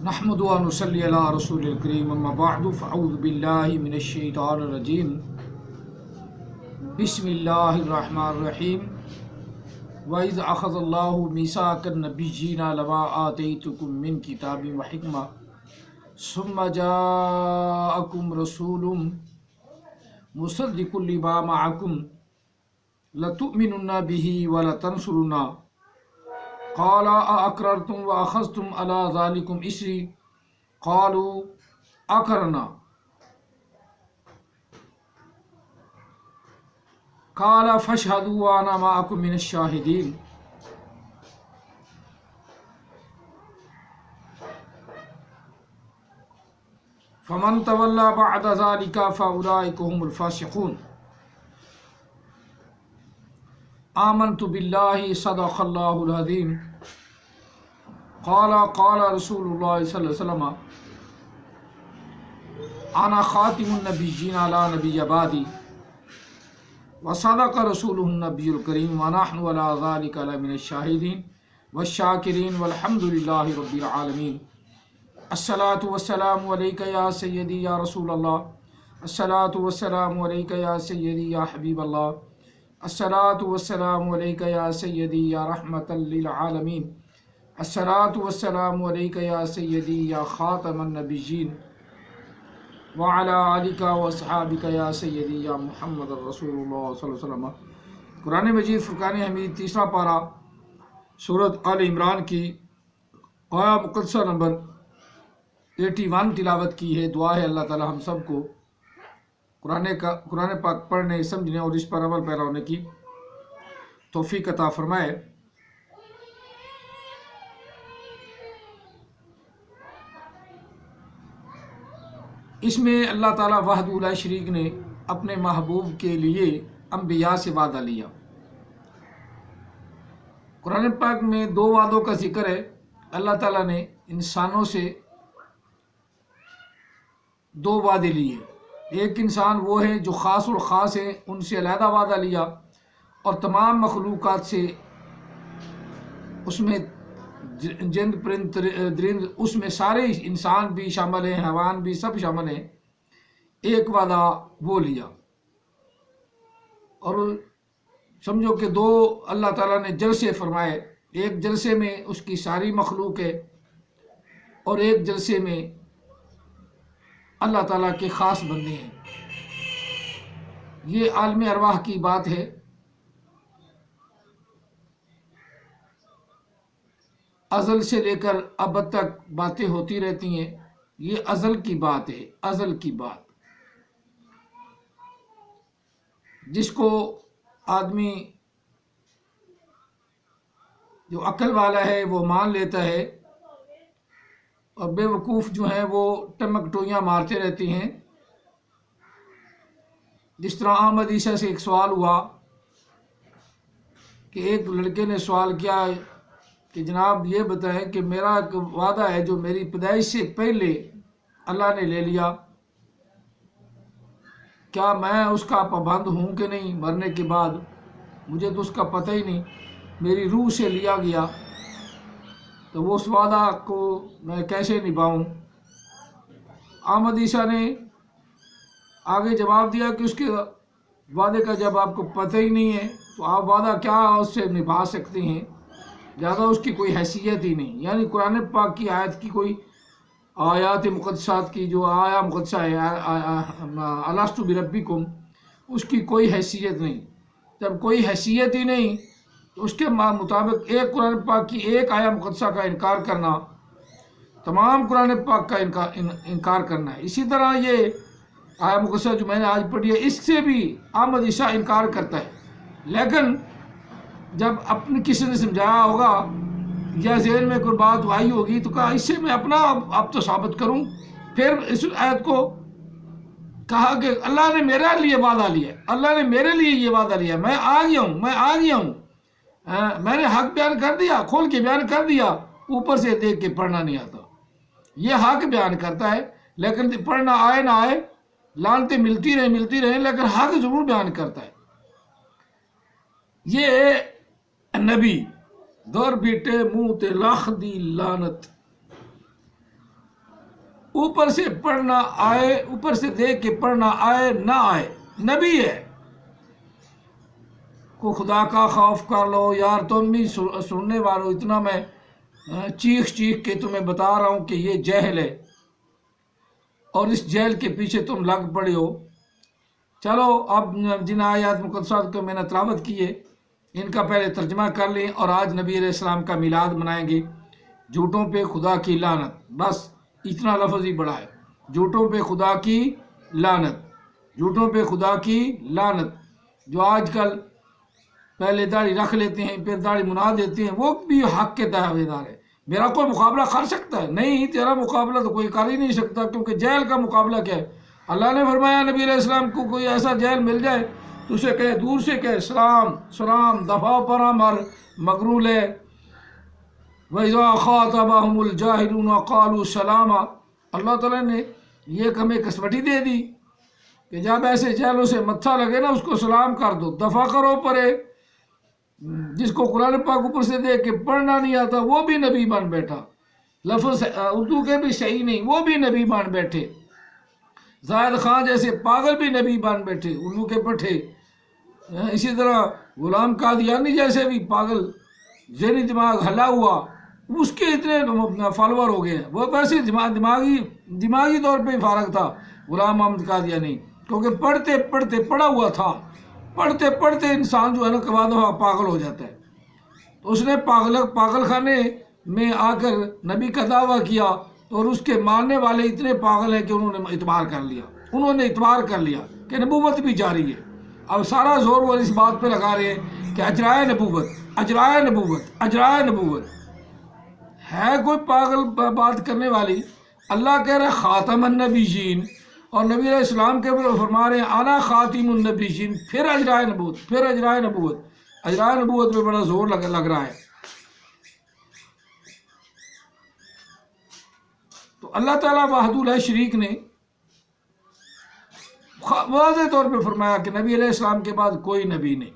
نحمد و نصلی علی رسول الکریم اما بعد فاعوذ باللہ من الشیطان الرجیم بسم اللہ الرحمن الرحیم وَإِذْ أَخَذَ اللَّهُ مِيثَاقَ النَّبِيِّينَ لَمَا آتَيْتُكُم مِّن كِتَابٍ وَحِكْمَةٍ ثُمَّ جَاءَكُمْ رَسُولٌ مُصَدِّقٌ لِّمَا مَعَكُمْ لَتُؤْمِنُنَّ بِهِ وَلَتَنصُرُنَّهُ قال أأقررتم وأخذتم على ذلكم إصري قالوا أقررنا قال فاشهدوا وأنا معكم من الشاهدين فمن تولى بعد ذلك فأولئك هم الفاسقون آمنت بالله صدق الله العظيم قال رسول الله صلى الله عليه وسلم أنا خاتم النبيين لا نبي بعدي وصدق رسوله النبي الكريم ونحن على ذلك لمن الشاهدين والشاكرين والحمد لله رب العالمين الصلاة والسلام عليك يا سيدي يا رسول الله الصلاة والسلام عليك يا سيدي يا حبيب الله الصلاة والسلام عليك يا سيدي يا رحمة للعالمين الصلاة والسلام عليك يا سيدي يا خاتم النبيين وعلى آلك وأصحابك يا سيدي يا محمد رسول الله صلی اللہ علیہ وسلم۔ قرآن مجید فرقان حمید تیسرا پارہ سورۃ آل عمران کی آیا مقدسہ نمبر 81 تلاوت کی ہے۔ دعا ہے اللہ تعالی ہم سب کو قرآن پاک پڑھنے، سمجھنے اور اس پر عمل پیرا ہونے کی توفیق عطا فرمائے۔ اس میں اللہ تعالیٰ وحدہ لا شریک نے اپنے محبوب کے لیے انبیاء سے وعدہ لیا۔ قرآن پاک میں دو وعدوں کا ذکر ہے۔ اللہ تعالیٰ نے انسانوں سے دو وعدے لیے۔ ایک انسان وہ ہے جو خاص الخاص ہے، ان سے علیحدہ وعدہ لیا، اور تمام مخلوقات سے، اس میں جن پرند درند، اس میں سارے انسان بھی شامل ہیں، حیوان بھی، سب شامل ہیں، ایک وعدہ وہ لیا۔ اور سمجھو کہ دو اللہ تعالیٰ نے جلسے فرمائے، ایک جلسے میں اس کی ساری مخلوق ہے، اور ایک جلسے میں اللہ تعالیٰ کے خاص بندے ہیں۔ یہ عالم ارواح کی بات ہے۔ ازل سے لے کر ابد تک باتیں ہوتی رہتی ہیں، یہ ازل کی بات ہے، ازل کی بات، جس کو آدمی جو عقل والا ہے وہ مان لیتا ہے، اور بے وقوف جو ہیں وہ ٹمک ٹوئیاں مارتے رہتی ہیں۔ جس طرح احمد عیسیٰ سے ایک سوال ہوا کہ ایک لڑکے نے سوال کیا کہ جناب یہ بتائیں کہ میرا ایک وعدہ ہے جو میری پیدائش سے پہلے اللہ نے لے لیا، کیا میں اس کا پابند ہوں کہ نہیں؟ مرنے کے بعد مجھے تو اس کا پتہ ہی نہیں، میری روح سے لیا گیا، تو وہ اس وعدہ کو میں کیسے نبھاؤں؟ احمد عیسیٰ نے آگے جواب دیا کہ اس کے وعدے کا جب آپ کو پتہ ہی نہیں ہے تو آپ وعدہ کیا اس سے نبھا سکتے ہیں؟ زیادہ اس کی کوئی حیثیت ہی نہیں۔ یعنی قرآن پاک کی آیت کی کوئی آیات مقدسات کی جو آیا مقدسہ ہے الستو بربکم، اس کی کوئی حیثیت نہیں۔ جب کوئی حیثیت ہی نہیں تو اس کے مطابق ایک قرآن پاک کی ایک آیا مقدسہ کا انکار کرنا تمام قرآن پاک کا انکار کرنا ہے۔ اسی طرح یہ آیا مقدسہ جو میں نے آج پڑھی ہے، اس سے بھی احمد عیسیٰ انکار کرتا ہے، لیکن جب اپنے کسی نے سمجھایا ہوگا یا ذہن میں کوئی بات آئی ہوگی تو کہا اس سے میں اپنا اب تو ثابت کروں۔ پھر اس آیت کو کہا کہ اللہ نے میرے لیے وعدہ لیا، اللہ نے میرے لیے یہ وعدہ لیا، میں آ گیا ہوں، میں نے حق بیان کر دیا، کھول کے بیان کر دیا، اوپر سے دیکھ کے پڑھنا نہیں آتا۔ یہ حق بیان کرتا ہے، لیکن پڑھنا آئے نہ آئے، لانتیں ملتی رہیں، لیکن حق ضرور بیان کرتا ہے۔ یہ نبی دور بیٹے منہ تے لاکھ دی لانت، اوپر سے پڑھنا آئے، اوپر سے دیکھ کے پڑھنا آئے نہ آئے، نبی ہے، کو خدا کا خوف کر لو یار۔ تم بھی سننے والو، اتنا میں چیخ چیخ کے تمہیں بتا رہا ہوں کہ یہ جہل ہے، اور اس جہل کے پیچھے تم لگ پڑے ہو۔ چلو اب جن آیات مقدسات کو میں نے تلاوت کی ہے ان کا پہلے ترجمہ کر لیں، اور آج نبی علیہ السلام کا میلاد منائیں گے۔ جھوٹوں پہ خدا کی لعنت، بس اتنا لفظ ہی بڑا ہے، جھوٹوں پہ خدا کی لعنت، جھوٹوں پہ خدا کی لعنت۔ جو آج کل پہلے داڑھی رکھ لیتے ہیں پھر داڑھی منا دیتے ہیں، وہ بھی حق کے دعوے دار ہے۔ میرا کوئی مقابلہ کر سکتا ہے؟ نہیں، تیرا مقابلہ تو کوئی کر ہی نہیں سکتا، کیونکہ جہل کا مقابلہ کیا ہے؟ اللہ نے فرمایا نبی علیہ السلام کو کوئی ایسا جہل مل جائے تو اسے کہے، دور سے کہے سلام سلام، دفاع پر مر مغرول ہے۔ وَإِذَا خَاطَبَهُمُ الْجَاهِلُونَ قَالُوا سَلَامًا۔ اللہ تعالیٰ نے یہ ہمیں کسوٹی دے دی کہ جب ایسے جہلوں سے متھا لگے نا، اس کو سلام کر دو، دفاع کرو پرے۔ جس کو قرآن پاک اوپر سے دیکھ کے پڑھنا نہیں آتا وہ بھی نبی بن بیٹھا، لفظ اردو کے بھی صحیح نہیں، وہ بھی نبی بن بیٹھے۔ زاہد خان جیسے پاگل بھی نبی بن بیٹھے، اردو کے پٹھے۔ اسی طرح غلام قادیانی جیسے بھی پاگل، ذہنی دماغ ہلا ہوا، اس کے اتنے فالوور ہو گئے ہیں۔ وہ ویسے دماغی طور پہ فارغ تھا غلام محمد قادیانی، کیونکہ پڑھتے پڑھتے پڑھا ہوا تھا، پڑھتے پڑھتے انسان جو ہے نا کبھی دفعہ پاگل ہو جاتا ہے۔ تو اس نے پاگل خانے میں آ کر نبی کا دعویٰ کیا، اور اس کے ماننے والے اتنے پاگل ہیں کہ انہوں نے اعتبار کر لیا کہ نبوت بھی جاری ہے۔ اب سارا زور وہ اس بات پہ لگا رہے ہیں کہ اجرائے نبوت، اجرائے نبوت، اجرائے نبوت۔ ہے کوئی پاگل بات کرنے والی؟ اللہ کہہ رہا ہے خاتم النبیین، اور نبی علیہ السلام کے فرما رہے ہیں انا خاتم النبیین، پھر اجرائے نبوت، پھر اجرائے نبوت۔ اجرائے نبوت میں بڑا زور لگ رہا ہے۔ تو اللہ تعالیٰ وحدہ لا شریک نے واضح طور پہ فرمایا کہ نبی علیہ السلام کے بعد کوئی نبی نہیں،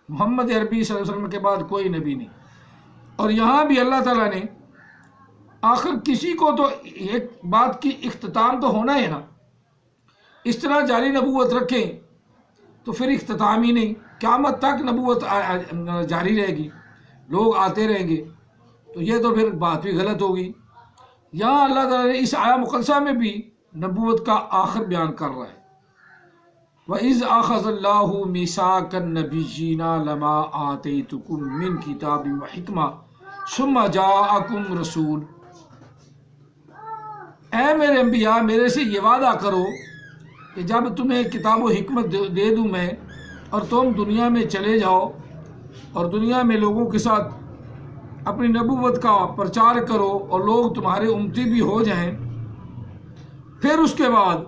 محمد عربی صلی اللہ علیہ وسلم کے بعد کوئی نبی نہیں۔ اور یہاں بھی اللہ تعالیٰ نے آخر کسی کو تو ایک بات کی اختتام تو ہونا ہے نا، اس طرح جاری نبوت رکھیں تو پھر اختتام ہی نہیں، قیامت تک نبوت جاری رہے گی، لوگ آتے رہیں گے، تو یہ تو پھر بات بھی غلط ہوگی۔ یہاں اللہ تعالیٰ نے اس آیہ مقدسہ میں بھی نبوت کا آخر بیان کر رہا ہے۔ وَإِذْ أَخَذَ اللَّهُ مِيثَاقَ النَّبِيِّينَ لَمَا آتَيْتُكُم مِّن كِتَابٍ وَحِكْمَةٍ ثُمَّ جَاءَكُمْ رَسُولٌ۔ اے میرے انبیاء، میرے سے یہ وعدہ کرو کہ جب تمہیں کتاب و حکمت دے دوں میں، اور تم دنیا میں چلے جاؤ اور دنیا میں لوگوں کے ساتھ اپنی نبوت کا پرچار کرو اور لوگ تمہارے امتی بھی ہو جائیں، پھر اس کے بعد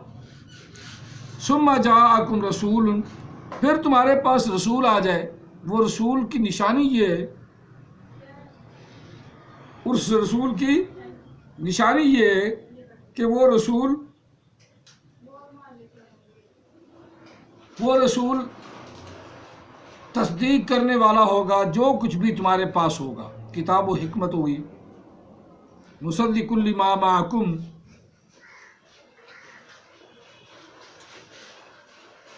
ثم جاءکم رسول، پھر تمہارے پاس رسول آ جائے۔ وہ رسول کی نشانی یہ ہے، اس رسول کی نشانی یہ ہے کہ وہ رسول تصدیق کرنے والا ہوگا جو کچھ بھی تمہارے پاس ہوگا، کتاب و حکمت ہوگی، مصدق لما معکم،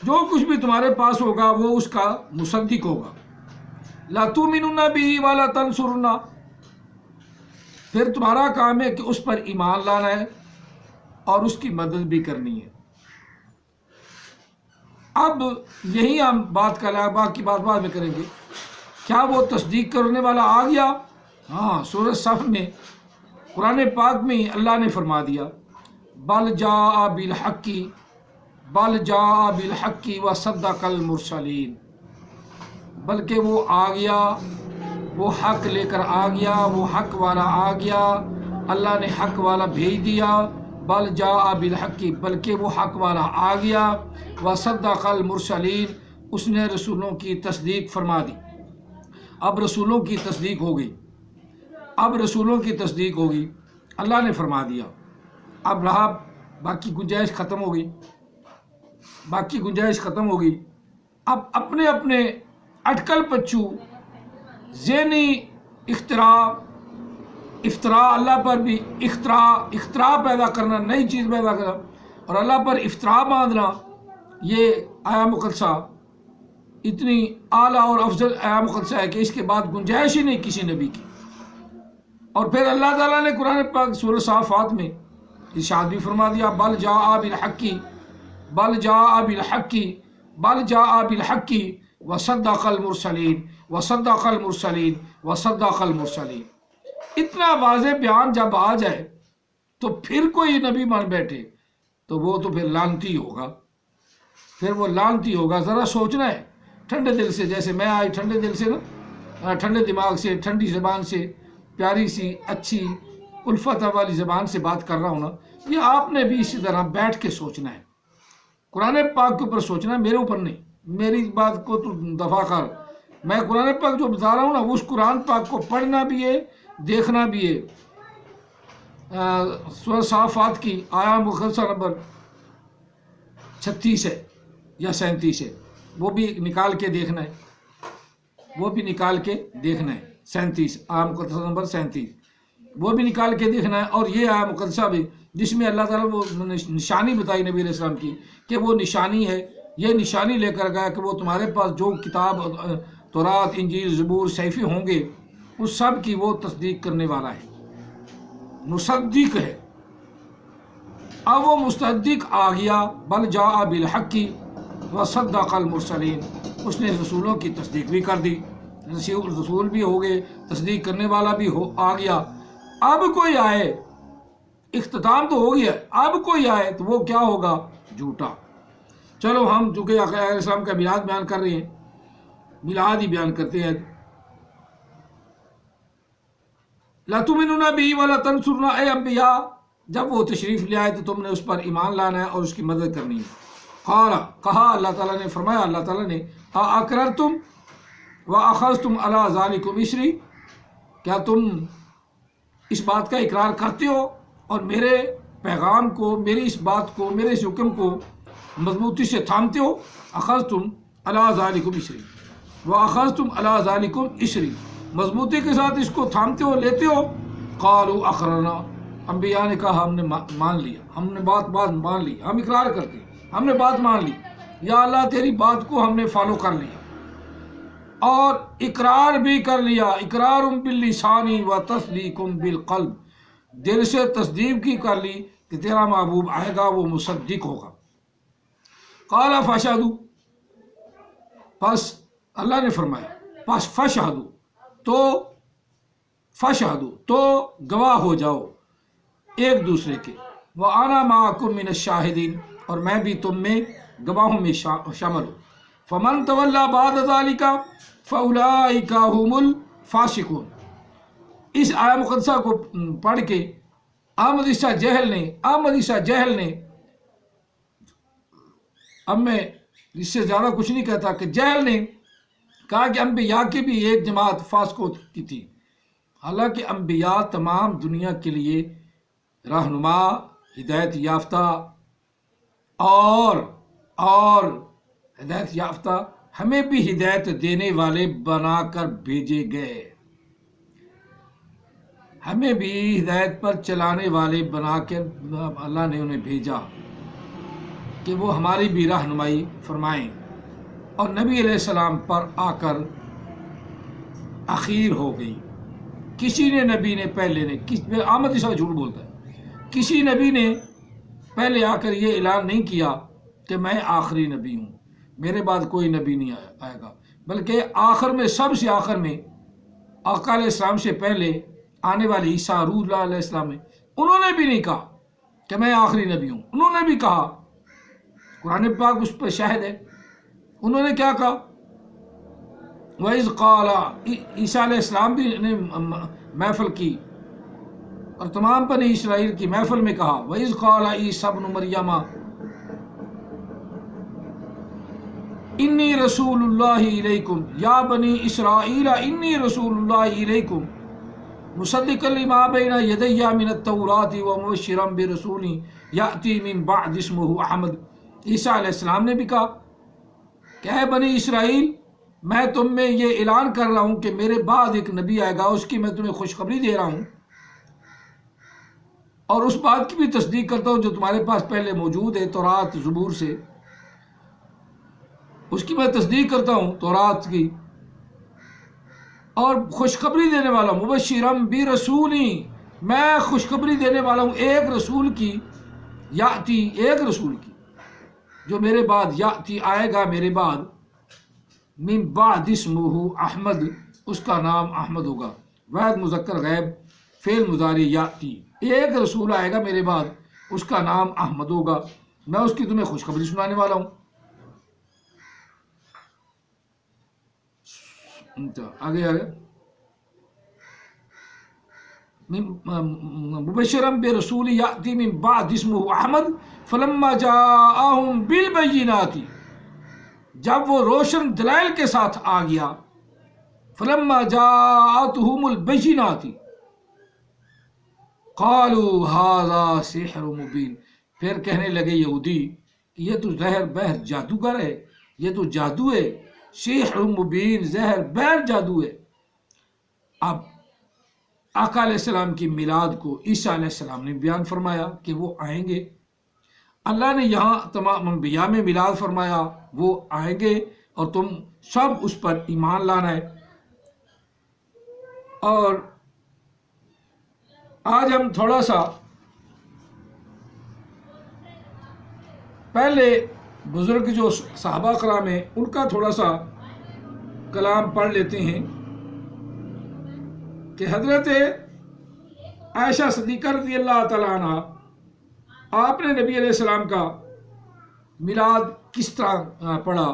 جو کچھ بھی تمہارے پاس ہوگا وہ اس کا مصدق ہوگا۔ لا تؤمنون به ولا تنصرون، پھر تمہارا کام ہے کہ اس پر ایمان لانا ہے اور اس کی مدد بھی کرنی ہے۔ اب یہی ہم بات کر رہے ہیں، باقی بات بعد میں کریں گے۔ کیا وہ تصدیق کرنے والا آ گیا؟ ہاں، سورہ صف میں قرآن پاک میں اللہ نے فرما دیا بل جاء بالحق، بل جاء بالحق وصدق المرسلین، بلکہ وہ آ گیا، وہ حق لے کر آ گیا، وہ حق والا آ گیا، اللہ نے حق والا بھیج دیا۔ بل جاء بالحق، بلکہ وہ حق والا آ گیا، وصدق المرسلین، اس نے رسولوں کی تصدیق فرما دی۔ اب رسولوں کی تصدیق ہو گئی، اب رسولوں کی تصدیق ہوگی، اللہ نے فرما دیا۔ اب رہا باقی گنجائش ختم ہو گئی، باقی گنجائش ختم ہو گئی۔ اب اپنے اپنے اٹکل پچو ذہنی اختراع افطرا اللہ پر بھی اختراع پیدا کرنا، نئی چیز پیدا کرنا، اور اللہ پر افطرا باندھنا، یہ آیا مقدسہ اتنی اعلیٰ اور افضل آیا مقدسہ ہے کہ اس کے بعد گنجائش ہی نہیں کسی نبی کی۔ اور پھر اللہ تعالیٰ نے قرآن پاک سورہ صافات میں ارشاد بھی فرما دیا، بل جاء بالحق بل جاء بالحق بل جاء بالحق وصدق المرسلین وصدق المرسلین وصدق المرسلین۔ اتنا واضح بیان جب آ جائے تو پھر کوئی نبی مان بیٹھے تو وہ تو پھر لعنتی ہوگا، پھر وہ لعنتی ہوگا۔ ذرا سوچنا ہے ٹھنڈے دل سے، جیسے میں آج ٹھنڈے دل سے نا، ٹھنڈے دماغ سے، ٹھنڈی زبان سے، پیاری سی اچھی الفت والی زبان سے بات کر رہا ہوں نا، یہ آپ نے بھی اسی طرح بیٹھ کے سوچنا ہے، قرآن پاک کے اوپر سوچنا ہے، میرے اوپر نہیں۔ میری بات کو تو دفاع کر، میں قرآن پاک جو بتا رہا ہوں نا، اس قرآن پاک کو پڑھنا بھی ہے، دیکھنا بھی ہے۔ سورہ صافات کی آیا مقدسہ نمبر 36 ہے یا 37 ہے، وہ بھی نکال کے دیکھنا ہے، وہ بھی نکال کے دیکھنا ہے۔ 37 آیا مقدسہ نمبر 37 وہ بھی نکال کے دیکھنا ہے۔ اور یہ آیا مقدسہ بھی جس میں اللہ تعالیٰ وہ نشانی بتائی نبی علیہ السلام کی کہ وہ نشانی ہے، یہ نشانی لے کر گیا کہ وہ تمہارے پاس جو کتاب تورات، انجیل، زبور، صحیفے ہوں گے اس سب کی وہ تصدیق کرنے والا ہے، مصدق ہے۔ اب وہ مصدق آ گیا، بل جاء بالحق وصدق المرسلین، اس نے رسولوں کی تصدیق بھی کر دی، رسول بھی ہو گئے، تصدیق کرنے والا بھی آ گیا۔ اب کوئی آئے، اختتام تو ہو گیا، اب کوئی آئے تو وہ کیا ہوگا؟ جھوٹا۔ چلو ہم چونکہ آقا علیہ السلام کا میلاد بیان کر رہے ہیں، میلاد ہی بیان کرتے ہیں۔ لَتُؤْمِنُونَ بِهِ وَلَتَنْصُرُنَّهُ، اے انبیاء جب وہ تشریف لے آئے تو تم نے اس پر ایمان لانا ہے اور اس کی مدد کرنی ہے۔ قال، کہا اللہ تعالیٰ نے، فرمایا اللہ تعالیٰ نے، اَأَقْرَرْتُمْ وَأَخَذْتُمْ عَلَىٰ ذَلِكُمْ إِصْرِي، کیا تم اس بات کا اقرار کرتے ہو اور میرے پیغام کو، میری اس بات کو، میرے اس حکم کو مضبوطی سے تھامتے ہو؟ اخذتم علی ذالکم اسری واخذتم علی ذالکم اسری، مضبوطی کے ساتھ اس کو تھامتے ہو، لیتے ہو۔ قالوا اقررنا، انبیاء نے کہا ہم نے مان لیا، ہم نے بات مان لی، ہم اقرار کرتے ہیں، ہم نے بات مان لی، یا اللہ تیری بات کو ہم نے فالو کر لیا اور اقرار بھی کر لیا۔ اقرار باللسان و تصدیق بالقلب، دل سے تصدیق کی کر لی کہ تیرا محبوب آئے گا، وہ مصدق ہوگا۔ قال فاشہدوا، پس اللہ نے فرمایا پس فاشہدوا تو گواہ ہو جاؤ ایک دوسرے کے، وَأَنَا مَعَكُم مِّنَ الشَّاهِدِينَ، اور میں بھی تم میں گواہوں میں شامل ہوں۔ فَمَن تَوَلَّىٰ بَعْدَ ذَلِكَ فَأُولَٰئِكَ هُمُ الْفَاسِقُونَ۔ اس آیہ مقدسہ کو پڑھ کے احمد عیسیٰ جہل نے اب میں اس سے زیادہ کچھ نہیں کہتا کہ جہل نے کہا کہ انبیاء کی بھی ایک جماعت فاسقوں کی تھی، حالانکہ انبیاء تمام دنیا کے لیے رہنما، ہدایت یافتہ اور ہدایت یافتہ، ہمیں بھی ہدایت دینے والے بنا کر بھیجے گئے، ہمیں بھی ہدایت پر چلانے والے بنا کر اللہ نے انہیں بھیجا کہ وہ ہماری بھی رہنمائی فرمائیں۔ اور نبی علیہ السلام پر آ کر اخیر ہو گئی، کسی نبی نے پہلے نے، احمد عیسیٰ جھوٹ بولتا ہے، کسی نبی نے پہلے آ کر یہ اعلان نہیں کیا کہ میں آخری نبی ہوں، میرے بعد کوئی نبی نہیں آئے گا، بلکہ آخر میں، سب سے آخر میں آقا علیہ السلام سے پہلے آنے والے عیسیٰ روح اللہ علیہ السلام نے، انہوں نے بھی نہیں کہا کہ میں آخری نبی ہوں، انہوں نے بھی کہا، قرآن پاک اس پہ شاہد ہے، انہوں نے کیا کہا؟ وَإِذْ قَالَ، عیسیٰ علیہ السلام بھی نے محفل کی اور تمام بنی اسرائیل کی محفل میں کہا، وَإِذْ قَالَ عِیسیٰ ابْنُ مَرْیَمَ انی رسول اللہ الیکم یا بنی اسرائیل انی رسول اللہ الیکم مصدقا لما بین یدی من التوراۃ ومبشرا برسول یأتی من بعد اسمہ احمد۔ عیسیٰ علیہ السلام نے بھی کہا کہ اے بنی اسرائیل، میں تم میں یہ اعلان کر رہا ہوں کہ میرے بعد ایک نبی آئے گا، اس کی میں تمہیں خوشخبری دے رہا ہوں اور اس بات کی بھی تصدیق کرتا ہوں جو تمہارے پاس پہلے موجود ہے تورات زبور سے، اس کی میں تصدیق کرتا ہوں تورات کی، اور خوشخبری دینے والا ہوں، مبشرم برسولی، میں خوشخبری دینے والا ہوں ایک رسول کی، یاتی، ایک رسول کی جو میرے بعد، یاتی آئے گا میرے بعد، من بعد اسمہ احمد، اس کا نام احمد ہوگا، واحد مذکر غیب فعل مضارع یاتی، ایک رسول آئے گا میرے بعد اس کا نام احمد ہوگا، میں اس کی تمہیں خوشخبری سنانے والا ہوں۔ آگے مبشرم برسول یاتی من بعد اسمہ احمد فلما جاءہم بالبینات، جب وہ روشن دلائل کے ساتھ آ گیا، فلما جاءتہم البینات قالوا ھذا سحر مبین، پھر کہنے لگے یہودی کہ یہ تو زہر بہر جادوگر ہے، یہ تو جادو ہے، سحر مبین، زہر بہر جادو ہے۔ اب آقا علیہ السلام کی میلاد کو عیسیٰ علیہ السلام نے بیان فرمایا کہ وہ آئیں گے، اللہ نے یہاں تمام انبیاء میں میلاد فرمایا وہ آئیں گے اور تم سب اس پر ایمان لانا ہے۔ اور آج ہم تھوڑا سا پہلے بزرگ جو صحابہ کرام ہیں ان کا تھوڑا سا کلام پڑھ لیتے ہیں کہ حضرت عائشہ صدیقہ رضی اللہ تعالیٰ عنہ، آپ نے نبی علیہ السلام کا میلاد کس طرح پڑھا۔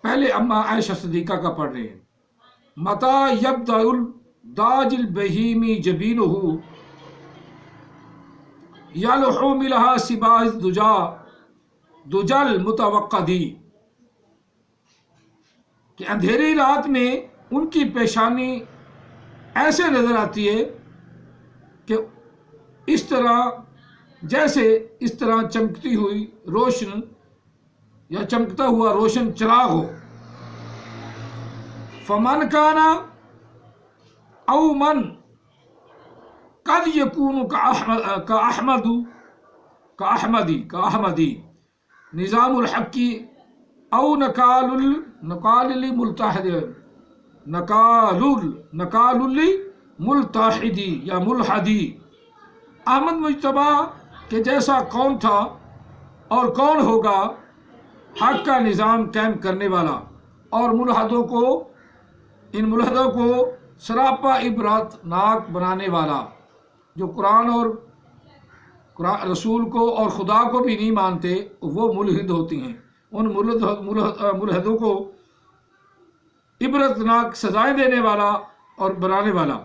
پہلے اما عائشہ صدیقہ کا پڑھ رہے ہیں، متا یبدأ الداج البہیمی جبینہ یلحو ملہا سباع الدجا دجا المتوقدی، کہ اندھیری رات میں ان کی پیشانی ایسے نظر آتی ہے کہ اس طرح چمکتی ہوئی روشن یا چمکتا ہوا روشن چراغ ہو۔ فمن کانا او من قد یکون کاحمدی نظام الحقی او نقال ملتحدی یا ملحدی، احمد مجتبیٰ کہ جیسا کون تھا اور کون ہوگا حق کا نظام قائم کرنے والا، اور ان ملحدوں کو سراپا عبرت ناک بنانے والا، جو قرآن اور رسول کو اور خدا کو بھی نہیں مانتے وہ ملحد ہوتے ہیں، ان ملحدوں کو عبرت ناک سزائیں دینے والا اور بنانے والا۔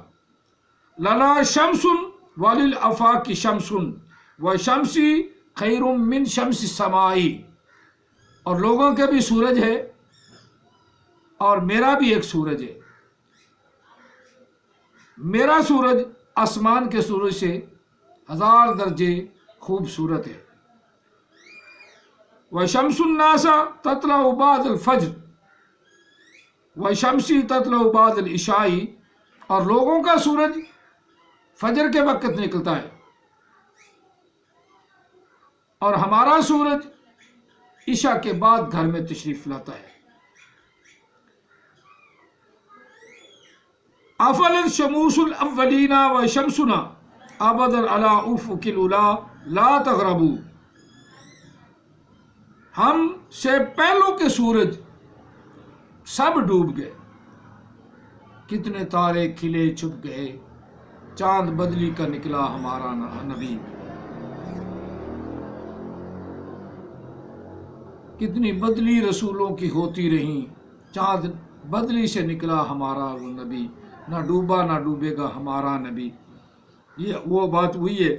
لنا شمس وللآفاق شمس وشمسی خیر من شمس السماء، اور لوگوں کے بھی سورج ہے اور میرا بھی ایک سورج ہے، میرا سورج آسمان کے سورج سے 1000 درجے خوبصورت ہے۔ وشمس الناس تطلع بعد الفجر وشمسی تطلع بعد العشاء، اور لوگوں کا سورج فجر کے وقت نکلتا ہے اور ہمارا سورج عشاء کے بعد گھر میں تشریف لاتا ہے۔ افلت شموس الاولین و شمسنا ابدا علی افق الاولی لا تغربوا، ہم سے پہلوں کے سورج سب ڈوب گئے، کتنے تارے کھلے چھپ گئے، چاند بدلی کا نکلا ہمارا نبی، کتنی بدلی رسولوں کی ہوتی رہیں، چاند بدلی سے نکلا ہمارا وہ نبی، نہ ڈوبا نہ ڈوبے گا ہمارا نبی۔ یہ وہ بات ہوئی ہے۔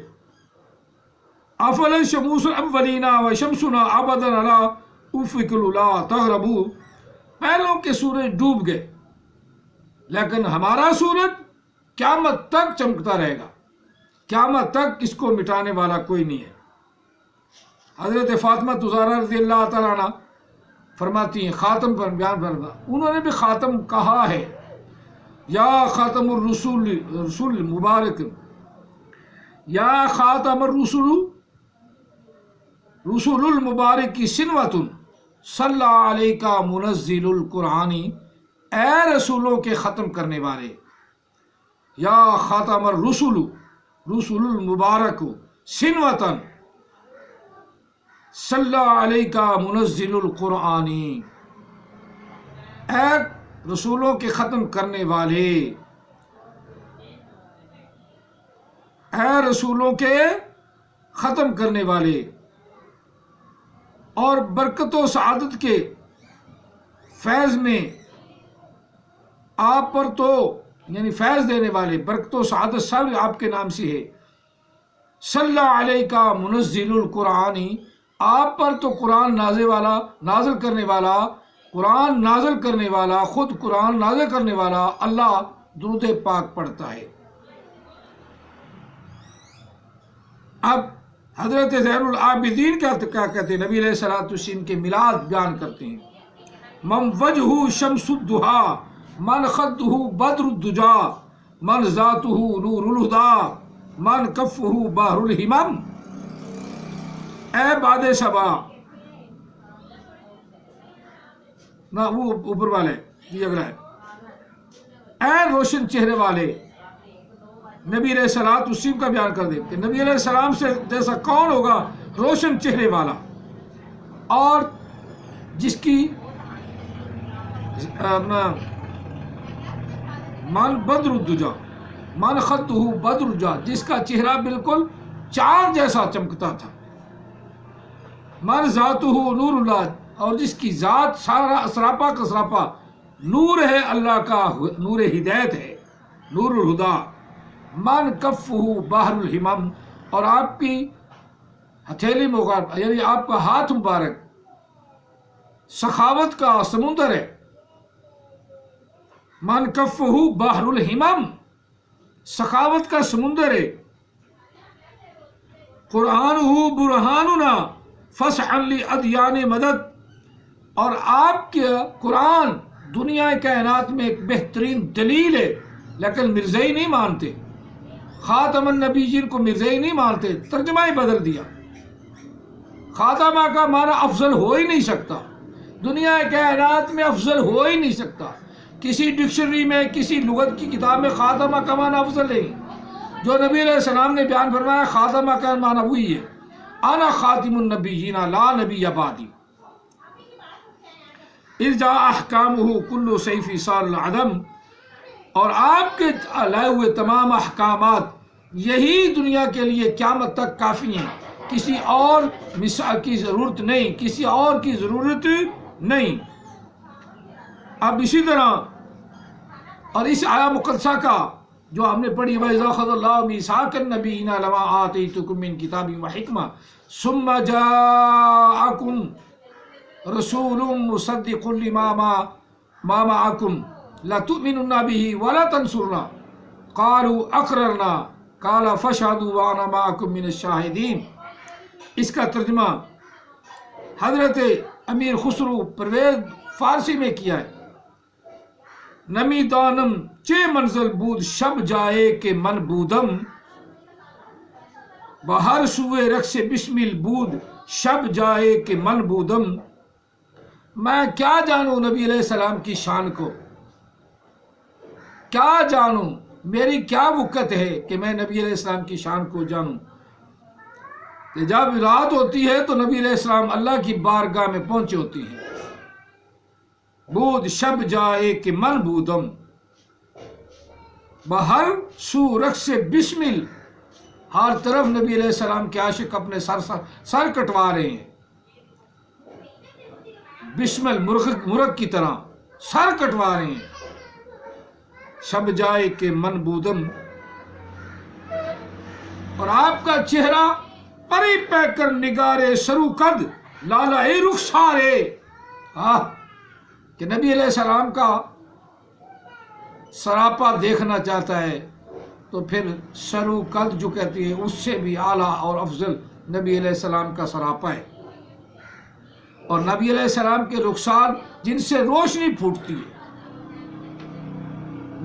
افل شموس الاولین و شمسنا ابدا علی افق الاولی تغربوا، پہلوں کے سورج ڈوب گئے لیکن ہمارا سورج قیامت تک چمکتا رہے گا، قیامت تک اس کو مٹانے والا کوئی نہیں ہے۔ حضرت فاطمہ زہرا رضی اللہ تعالیٰ عنہ فرماتی ہیں، خاتم پر بیان فرما، انہوں نے بھی خاتم کہا ہے، یا خاتم الرسول رسول مبارک، یا خاتم الرسول رسول المبارک کی سنوت صلی علیکہ منزل القرآنی، اے رسولوں کے ختم کرنے والے، یا خاتم الرسول رسول المبارک سنوتن صلی علیکہ منزل القرآنی، اے رسولوں کے ختم کرنے والے، اے رسولوں کے ختم کرنے والے، اور برکت و سعادت کے فیض میں آپ پر تو یعنی فیض دینے والے، برکت و سعادت سب آپ کے نام سے ہے۔ صلی علیکہ منزل القرآنی، آپ پر تو قرآن نازل کرنے والا، قرآن نازل کرنے والا، خود قرآن نازل کرنے والا اللہ درود پاک پڑھتا ہے۔ اب حضرت زین العابدین کیا کہتے ہیں؟ نبی علیہ الصلوۃ والسلام کے میلاد بیان کرتے ہیں۔ من وجہ شمس الضحیٰ، من خدہ بدر الدجا، من ذاتہ نور الہدی، من کفہ بحر الہمم، اے باد صبا، نہ وہ اوپر والے یہ اگلا ہے، اے روشن چہرے والے، نبی علیہ الصلوۃ والسلام کا بیان کر دیتے ہیں۔ نبی علیہ السلام سے جیسا کون ہوگا؟ روشن چہرے والا، اور جس کی من بدر الدجا، من خطہ بدر الدجا، جس کا چہرہ بالکل چاند جیسا چمکتا تھا، من ذاتہ نور اللہ، اور جس کی ذات سارا سراپا کا سراپا نور ہے، اللہ کا نور ہدایت ہے، نور الہدا، من کفہ بحر الہمم، اور آپ کی ہتھیلی مبارک یعنی آپ کا ہاتھ مبارک سخاوت کا سمندر ہے، من کفہ بحر الہمم، سخاوت کا سمندر ہے، قرآنہ برہاننا فسحا لادیان مدد، اور آپ کے قرآن دنیا کائنات میں ایک بہترین دلیل ہے، لیکن مرزائی نہیں مانتے، خاتم النبیین کو مرزائی نہیں مانتے، ترجمہ ہی بدل دیا۔ خاتمہ کا معنی افضل ہو ہی نہیں سکتا، دنیا کائنات میں افضل ہو ہی نہیں سکتا، کسی ڈکشنری میں کسی لغت کی کتاب میں خاتمہ کا معنی افضل نہیں۔ جو نبی علیہ السلام نے بیان فرمایا خاتمہ کا معنی وہی ہے، انا خاتم النبیین لا نبی بعدی، اذ جاء احکامہ کل سیف صار العدم، اور آپ کے لائے ہوئے تمام احکامات یہی دنیا کے لیے قیامت تک کافی ہیں، کسی اور مثال کی ضرورت نہیں، کسی اور کی ضرورت نہیں۔ اب اسی طرح اور اس آیہ مقدسہ کا جو ہم نے پڑھی، وَإِذَا أَخَذَ اللَّهُ مِيثَاقَ النَّبِيِّينَ لَمَا آتَيْتُكُم مِّن كِتَابٍ وَحِكْمَةٍ ثُمَّ جَاءَكُمْ رَسُولٌ مُصَدِّقٌ لِّمَا مَعَكُمْ لَتُؤْمِنُنَّ بِهِ وَلَتَنصُرُنَّهُ قَالُوا أَقْرَرْنَا قَالَ فَاشْهَدُوا وَأَنَا مَعَكُم مِّنَ الشَّاهِدِينَ۔ اس کا ترجمہ حضرت امیر خسرو پرویز فارسی میں کیا ہے۔ نمی دانم چے منزل بود شب جائے کہ من بودم، بہر سوئے رقص بسمل بود شب جائے کہ من بودم، میں کیا جانوں نبی علیہ السلام کی شان کو، کیا جانوں، میری کیا وقت ہے کہ میں نبی علیہ السلام کی شان کو جانوں۔ کہ جب رات ہوتی ہے تو نبی علیہ السلام اللہ کی بارگاہ میں پہنچے ہوتی ہیں۔ بود شب جائے کہ من بودم، بہر سو رقص بسمل، ہر طرف نبی علیہ السلام کے عاشق اپنے سر کٹوا رہے ہیں، بسمل مرغ کی طرح سر کٹوا رہے ہیں۔ شب جائے کہ من بودم، اور آپ کا چہرہ پری پہ کر نگارے سرو قد لالا رخسارے، کہ نبی علیہ السلام کا سراپا دیکھنا چاہتا ہے تو پھر سرو قد جو کہتی ہے اس سے بھی اعلیٰ اور افضل نبی علیہ السلام کا سراپا ہے، اور نبی علیہ السلام کے رخسار جن سے روشنی پھوٹتی ہے،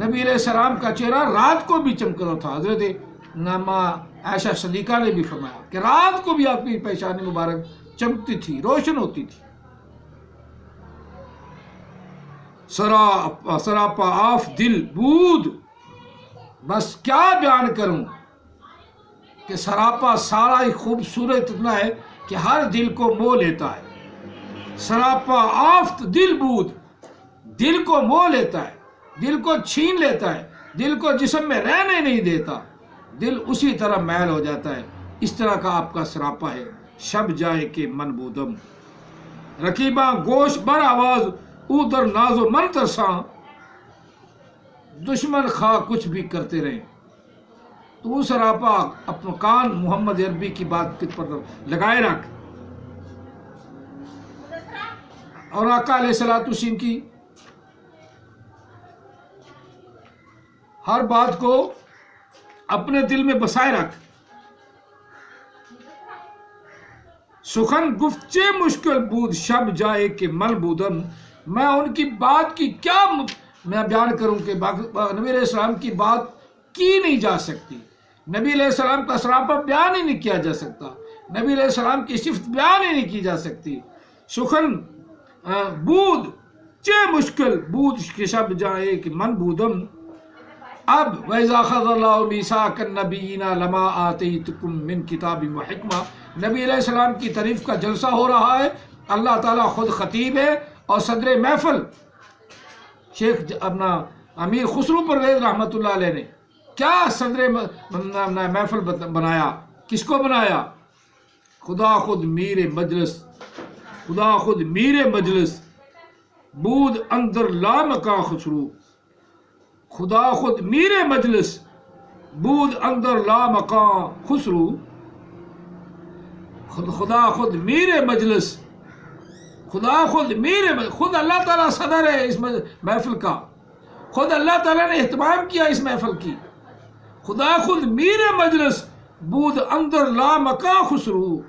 نبی علیہ السلام کا چہرہ رات کو بھی چمکتا تھا. حضرت نامہ عائشہ صدیقہ نے بھی فرمایا کہ رات کو بھی آپ کی پیشانی مبارک چمکتی تھی، روشن ہوتی تھی. سراپا آف دل بود، بس کیا بیان کروں کہ سراپا سارا ہی خوبصورت اتنا ہے کہ ہر دل کو مو لیتا ہے. سراپا آفت دل بود، دل کو مو لیتا ہے، دل کو چھین لیتا ہے، دل کو جسم میں رہنے نہیں دیتا، دل اسی طرح میل ہو جاتا ہے. اس طرح کا آپ کا سراپا ہے. شب جائے کہ من بودم، رقیباں گوش بر آواز او در ناز و من ترساں، دشمن خواہ کچھ بھی کرتے رہیں تو سراپا اپنا کان محمد عربی کی بات پر لگائے رکھ. اور آقا علیہ الصلوۃ والسلام کی ہر بات کو اپنے دل میں بسائے رکھ. سخن گفتچے مشکل بود شب جائے کہ من بودم، میں ان کی بات کی کیا میں بیان کروں کہ نبی علیہ السلام کی بات کی نہیں جا سکتی. نبی علیہ السلام کا سراپا بیان ہی نہیں کیا جا سکتا، نبی علیہ السلام کی صفت بیان ہی نہیں کی جا سکتی. سخن بود چے مشکل بود کہ شب جائے کہ من بودم. اب وَإِذَا أَخَذَ اللَّهُ مِيثَاقَ النَّبِيِّينَ لَمَا آتَيْتُكُم مِّن كِتَابٍ وَحِکْمَةٍ، نبی علیہ السلام کی تعریف کا جلسہ ہو رہا ہے. اللہ تعالیٰ خود خطیب ہے اور صدر محفل شیخ اپنا امیر خسرو پرویز رحمۃ اللہ علیہ نے کیا صدر محفل بنایا. کس کو بنایا؟ خدا خود میر مجلس، خدا خود میر مجلس بود اندر لامکاں خسرو، خدا خود میر مجلس بود اندر لامکاں خسرو. خدا خود میر مجلس، خدا خود خود اللہ تعالیٰ صدر ہے اس محفل کا، خود اللہ تعالیٰ نے اہتمام کیا اس محفل کی. خدا خود میر مجلس بود اندر لامکاں خسرو،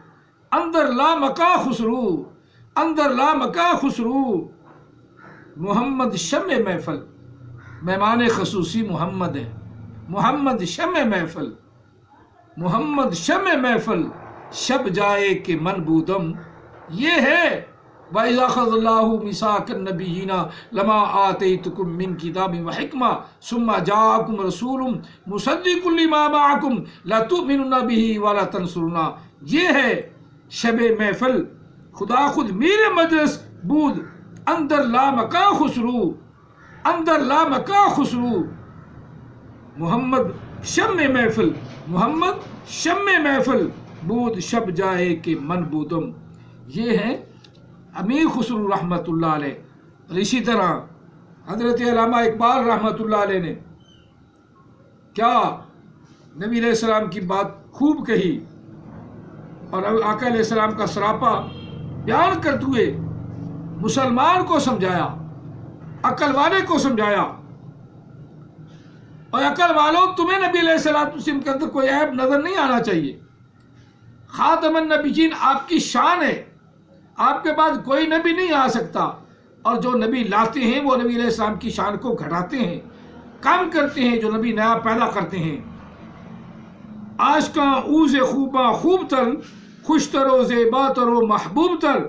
اندر لامکاں خسرو، اندر لامکاں خسرو. محمد شمع محفل، مہمان خصوصی محمد ہے. محمد شمع محفل، محمد شمع محفل شب جائے کہ من بودم. یہ ہے وَإِذَا أَخَذَ اللَّهُ مِيثَاقَ النَّبِيِّينَ لَمَا آتَيْتُكُم مِّن كِتَابٍ وَحِکْمَةٍ ثُمَّ جَاءَكُمْ رَسُولٌ مُصَدِّقٌ لِّمَا مَعَكُمْ لَتُؤْمِنُنَّ بِهِ وَلَتَنصُرُنَّهُ. یہ ہے شب محفل. خدا خود میر مجلس بود اندر لامکاں خسرو، اندر لامکاں خسرو. محمد شمع محفل، محمد شمع محفل بود شب جائے کہ من بودم. یہ ہے امیر خسرو رحمۃ اللہ علیہ. اور اسی طرح حضرت علامہ اقبال رحمۃ اللہ علیہ نے کیا نبی علیہ السلام کی بات خوب کہی اور آقا علیہ السلام کا سراپا بیان کرتے ہوئے مسلمان کو سمجھایا، عقل والے کو سمجھایا. اور عقل والوں، تمہیں نبی علیہ السلام کے اندر کوئی عیب نظر نہیں آنا چاہیے. خاتم النبیین آپ کی شان ہے، آپ کے بعد کوئی نبی نہیں آ سکتا. اور جو نبی لاتے ہیں وہ نبی علیہ السلام کی شان کو گھٹاتے ہیں، کم کرتے ہیں. جو نبی نیا پیدا کرتے ہیں، عاشقاں اوز خوباں خوب تر، خوش تر و زیبا تر و محبوب تر.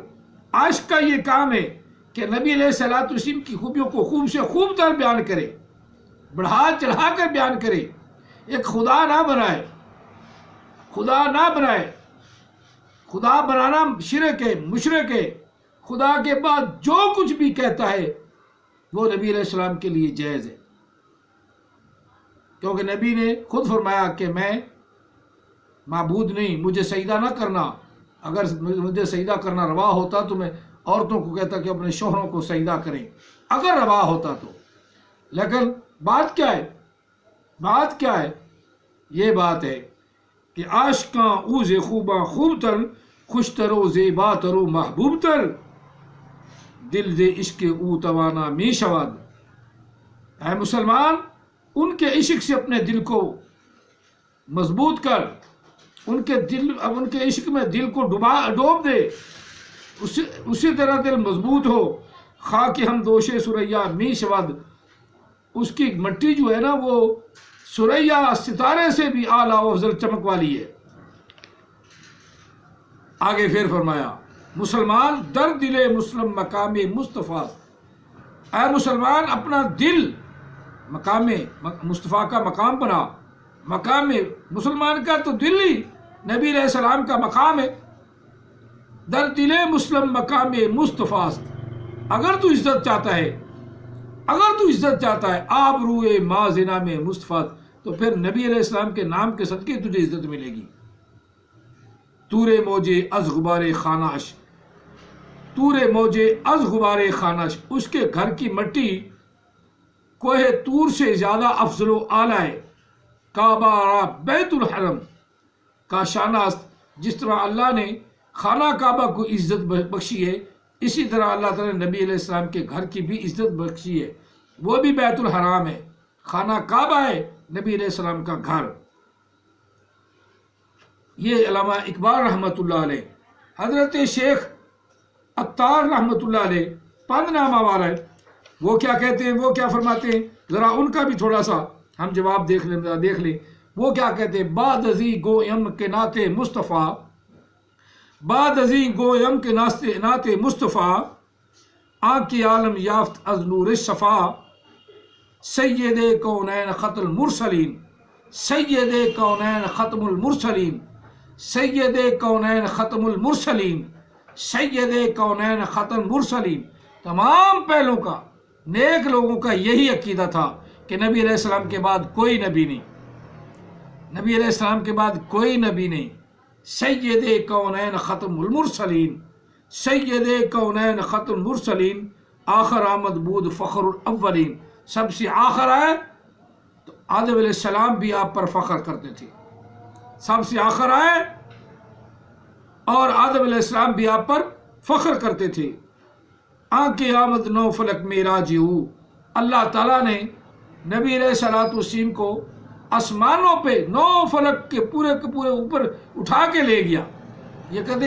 عاشق کا یہ کام ہے کہ نبی علیہ السلام کی خوبیوں کو خوب سے خوب تر بیان کرے، بڑھا چڑھا کر بیان کرے. ایک خدا نہ بنائے، خدا نہ بنائے. خدا بنانا شرک ہے، مشرک ہے. خدا کے بعد جو کچھ بھی کہتا ہے وہ نبی علیہ السلام کے لیے جائز ہے، کیونکہ نبی نے خود فرمایا کہ میں معبود نہیں، مجھے سجدہ نہ کرنا. اگر مجھے سجدہ کرنا روا ہوتا تو میں عورتوں کو کہتا کہ اپنے شوہروں کو سجدہ کریں، اگر روا ہوتا تو. لیکن بات کیا ہے؟ بات کیا ہے؟ یہ بات ہے کہ عاشقاں اوز خوباں خوب تر، خوش تر و زیبا تر و محبوب تر، دل دے عشق او توانا می شود. اے مسلمان، ان کے عشق سے اپنے دل کو مضبوط کر، ان کے عشق میں دل کو ڈوب دے، اسی طرح دل مضبوط ہو. خاک ہم دوش سریا می شود، اس کی مٹی جو ہے نا وہ سریا ستارے سے بھی اعلیٰ و افضل چمک والی ہے۔ آگے پھر فرمایا مسلمان در دل مسلم مقام مصطفیٰ، اے مسلمان اپنا دل مقام مصطفیٰ کا مقام بنا۔ مقام مسلمان کا تو دل ہی نبی علیہ السلام کا مقام ہے۔ در دل مسلم مقام مصطفیٰ، اگر تو عزت چاہتا ہے، اگر تو عزت چاہتا ہے آبروئے مازنا میں مصطفیٰ، تو پھر نبی علیہ السلام کے نام کے صدقے تجھے عزت ملے گی۔ تورے موجے از غبار خانش، تورے موجے از غبار خانش، اس کے گھر کی مٹی کوہ تور سے زیادہ افضل و اعلیٰ ہے۔ کعبہ را بیت الحرم کا شانہ است، جس طرح اللہ نے خانہ کعبہ کو عزت بخشی ہے، اسی طرح اللہ تعالیٰ نے نبی علیہ السلام کے گھر کی بھی عزت بخشی ہے، وہ بھی بیت الحرام ہے، خانہ کعبہ ہے نبی علیہ السلام کا گھر۔ یہ علامہ اقبال رحمۃ اللہ علیہ، حضرت شیخ عطار رحمۃ اللہ علیہ پند نامہ والا ہے، وہ کیا کہتے ہیں، وہ کیا فرماتے ہیں، ذرا ان کا بھی تھوڑا سا ہم جواب دیکھ لیں۔ وہ کیا کہتے ہیں، بعد ازیں گویم کے ناتے مصطفیٰ، بعد ازیں گویم کے ناتے مصطفیٰ، آنکھ عالم یافت از نور صفا، سید کونین ختم المرسلین، سید کونین ختم المرسلین، سید کونین ختم المرسلین، سید کونین ختم المرسلین۔ تمام پہلوں کا نیک لوگوں کا یہی عقیدہ تھا کہ نبی علیہ السلام کے بعد کوئی نبی نہیں، نبی علیہ السلام کے بعد کوئی نبی نہیں۔ سید کونین ختم المرسلین، سید کونین ختم المرسلین، آخر آمد بود فخر الاولین، سب سے آخر آئے تو آدم علیہ السلام بھی آپ پر فخر کرتے تھے، سب سے آخر آئے اور آدم علیہ السلام بھی آپ پر فخر کرتے تھے۔ آنکھ آمد نو فلک معراج ہو، اللہ تعالیٰ نے نبی علیہ الصلوۃ والسلام کو آسمانوں پہ 9 فلک کے پورے اوپر اٹھا کے لے گیا۔ یہ کہتے